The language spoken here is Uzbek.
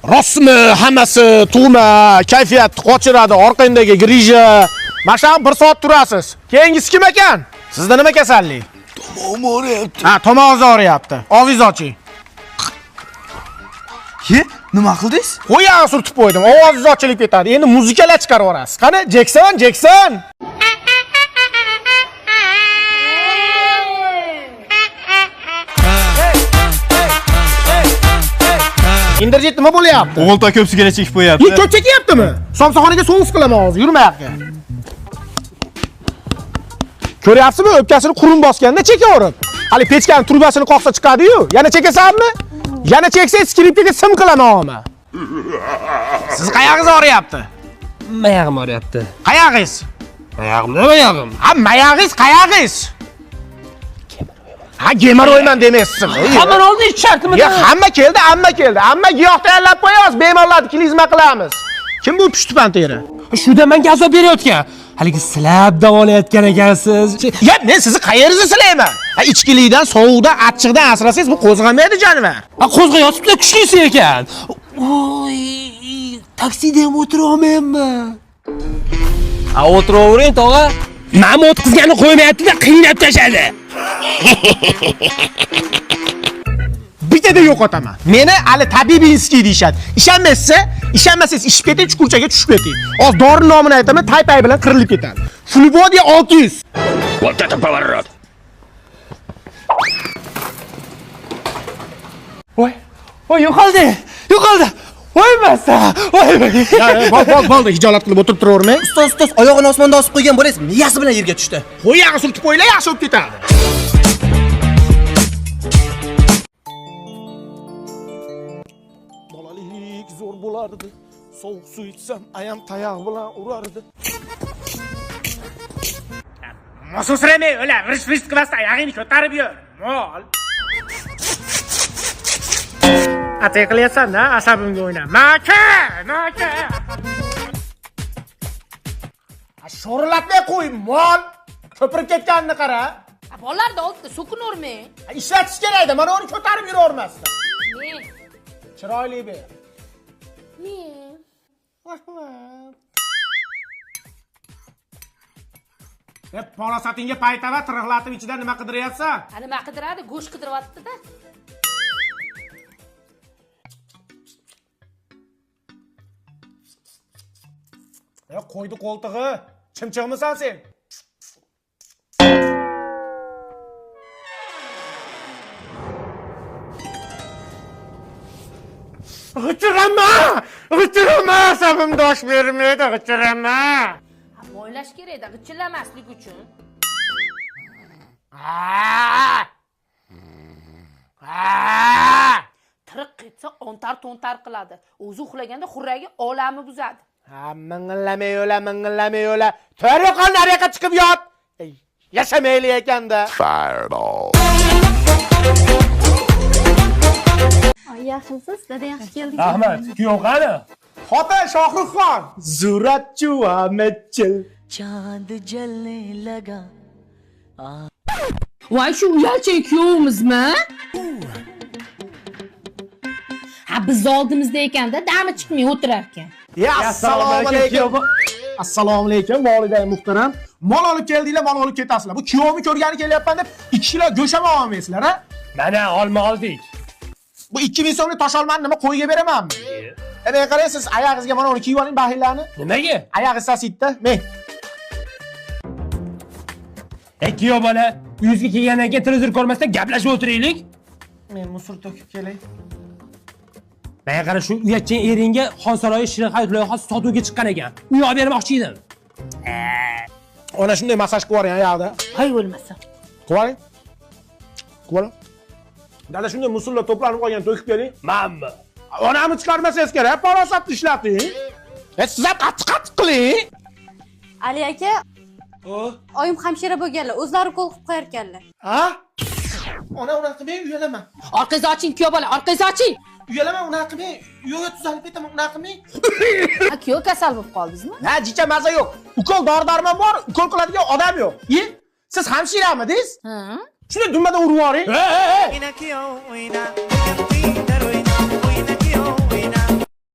Rostmi, hammasi tug'ma, kayfiyat qochiradi, orqangdagi grija. Mana bir soat turasiz. Keyingisi kim ekan? Sizda nima kasallik? Tomog'im og'riyapti. Ha, tomog'ingiz og'riyapti. Ovozingizni oching. Ke, nima qildingiz? Qo'yag'i surtib qo'ydim. Ovozingiz ochilib ketadi. Endi muzikalar chiqarib yuborasiz. Qani, Jackson. Indirjit nima bo'lyapti? O'g'ilta ko'psigina chekib qo'yapti. Ko'p chekyaptimi? Somsaxonaga so'ngis qilaman hozir, yurma yoqqa. Ko'ryapsizmi? O'pkasini qurum bosganda chekaverib. Hali pechkaning turbasini qoqsa chiqadi-yu. Yana chekasanmi? Yana cheksangiz skripkaga sim qilaman o'mi. Siz qayog'ingiz og'riyapti? Mayog'im og'riyapti. Qayog'ingiz? Mayog'im. Ha, mayog'ingiz qayog'ingiz? Ha, gemoroyman demaysizmi? Hamma oldi ish shartimi? Ya, hamma keldi. Hamma giyoh tayyorlab qo'yamiz, bemorlarni klizma qilamiz. Kim bu pushtipan teri? Shuda menga azob berayotgan. Haligi silab davolayotgan ekansiz. Ya, men sizni qayeringizni silayman? Ha, ichkilikdan, sovuqdan, achchiqdan asrasangiz bu qo'zg'amaydi jonivar. Ha, qo'zg'ayotibdi, kuchlisi ekan. Voy, taksida ham o'tira olmayapman. Ha, o'tiravering, tog'a. Men o'tkazganni qo'ymayapti-da, qiynab tashadi. Bitada yo'qotaman. Meni hali Tabibinskiy deyshadi. Ishonmasangiz ishib keting, chuqurchaga tushib keting. Hozir dori nomini aytaman, tay bilan qirilib ketadi. Fulibodiya 600. Вот это поворот! Voy, yo'qoldi. Voy masa. Bo'ldi, hijolat qilib o'tirib turavermang. Ustoz, oyog'ini osmonda osib qo'ygan bo'laysiz, miyasi bilan yerga tushdi. Qo'yag'i surtib qo'ylar, yaxshi bo'lib ketadi. Bolalik zo'r bo'lardi. Sovuq suv ichsam, ayam tayoq bilan urardi. Mosusramay, o'la, g'ish qilmasdan oyog'ingni ko'tarib yur. Mol. Atay qilyapsan-da, asabimga o'yna. Maka! Sho'rlatmay qo'y, mol. Ko'pirib ketganini qara. Bolalarda oldida so'kinavermang. Ishlatish kerak-da, mana uni ko'tarib yuravermasdan. Men. Chiroyli ber. Men. Rahmat. Porosatingga paytava tirg'latib ichida nima qidiryapsan? Nima qidiradi? Go'sht qidiryapti-da. Qo'ydi qo'ltig'i. Chimchiqmisan sen? G'ichirama, asabim dosh bermaydi, g'ichirama. Mo'ylash kerak-da, g'ichillamaslik uchun. Tiriq ketsa ontar-tontar qiladi. O'zi uxlaganda xurragi olami buzadi. Ha, mingillamay o'la. To'riqon nariyoqqa chiqib yot. Yashamayli ekanda. Fireball! Yaxshimisiz? Dada yaxshi keldik. Rahmat. Kuyov qani? Xotin Shohruxxon. Zuratchu Ametchil. चांद जलने लगा Voy, shu uyalchang kuyovimizmi? Ha, biz oldimizda ekanda, dami chiqmay o'tirar ekan. Ya, assalomu alaykum. Assalomu alaykum, voliday muhtaram. Mol olib keldinglar, mol olib ketasizlar. Bu kuyovimni ko'rgani kelyapman deb 2 kilo go'sht ham olmaysizlar, ha? Mana olma oldik. Bu 2000 so'mlik tosh olmani nima qo'yga beramanmi? Men qaraysiz, oyog'ingizga mana uni kiyib oling, bahillarni. Nimaga? Oyog'i sasitda, men. Kuyov bola, uyingizga kelgandan keyin televizor ko'rmasdan gaplashib o'tiraylik. Men musor to'kib kelay. Mana qara, shu uyatchan eringga Xonsaroyi Shirin hayot loyihasi sotuvga chiqqan ekan. Uy olib bermoqchi edim. Ona shunday massaj qilib yuboring oyog'ida. Hay bo'lmasa. Qilib yuboring. Dada shunday musullar to'planib qolgan, to'kib keling. Manmi? Onamni chiqarmasangiz kerak, parosatni ishlating. Siz ham qattiq qiling. Ali aka, oyim hamshira bo'lganlar, o'zlari qo'l qilib qo'yarkanlar. Ha? Ona unaqa qilmang, uyalaman. Orqangizni oching, kuyov bola, orqangizni oching. Uyalaman, unaqa qilmang. Yo'q, tuzalib ketaman, unaqa qilmang. Ha, kuyov kasal bo'lib qoldingizmi? Ha, jicha maza yo'q. Ukol dori-darmon bor, ukol qiladigan odam yo'q. Siz hamshiramiz? Ha. Shunday dumada urib yuboring. इनकी ओ इना